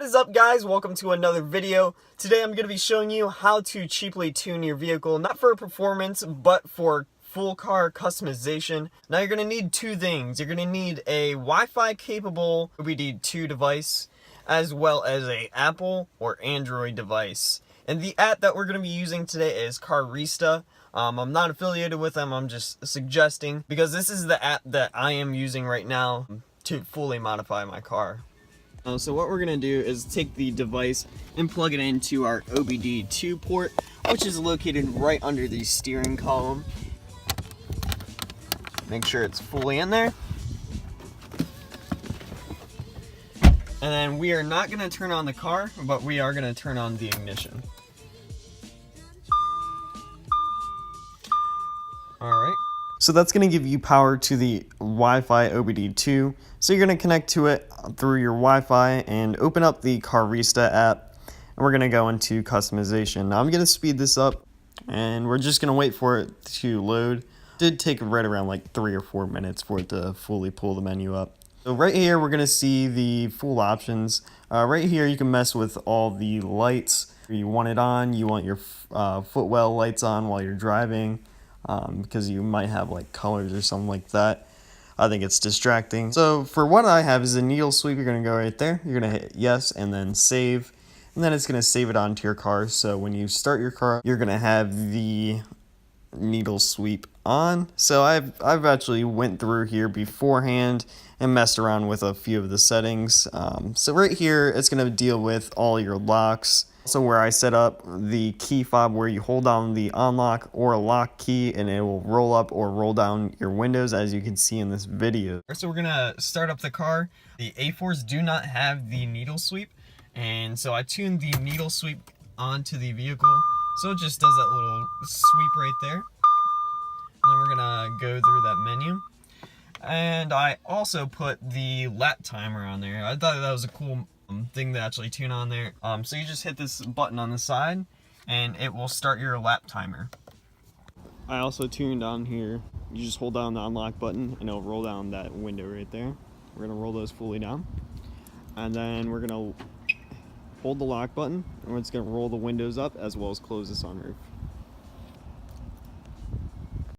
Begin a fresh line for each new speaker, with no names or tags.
What is up, guys? Welcome to another video. Today I'm going to be showing you how to cheaply tune your vehicle, not for performance but for full car customization. Now you're going to need two things. You're going to need a Wi-Fi capable OBD2 device as well as a Apple or Android device. And the app that we're going to be using today is Carista. I'm not affiliated with them, I'm just suggesting because this is the app that I am using right now to fully modify my car. So what we're going to do is take the device and plug it into our OBD2 port, which is located right under the steering column. Make sure it's fully in there. And then we are not going to turn on the car, but we are going to turn on the ignition. Alright. So that's going to give you power to the Wi-Fi OBD2. So you're going to connect to it through your Wi-Fi and open up the Carista app. And we're going to go into customization. Now I'm going to speed this up and we're just going to wait for it to load. It did take right around like 3 or 4 minutes for it to fully pull the menu up. So right here we're going to see the full options. Right here you can mess with all the lights. You want it on, you want your footwell lights on while you're driving. Because you might have like colors or something like that. I think it's distracting. So for what I have is a needle sweep. You're going to go right there. You're going to hit yes and then save. And then it's going to save it onto your car. So when you start your car, you're going to have the needle sweep on. So I've actually went through here beforehand and messed around with a few of the settings. So right here, it's going to deal with all your locks. So where I set up the key fob where you hold down the unlock or lock key and it will roll up or roll down your windows, as you can see in this video. So we're gonna start up the car. The A4s do not have the needle sweep, and so I tuned the needle sweep onto the vehicle. So it just does that little sweep right there. And then we're gonna go through that menu. And I also put the lap timer on there. I thought that was a cool thing to actually tune on there. So you just hit this button on the side and it will start your lap timer. I also tuned on here, you just hold down the unlock button and it'll roll down that window right there. We're gonna roll those fully down, and then we're gonna hold the lock button and it's gonna roll the windows up as well as close the sunroof.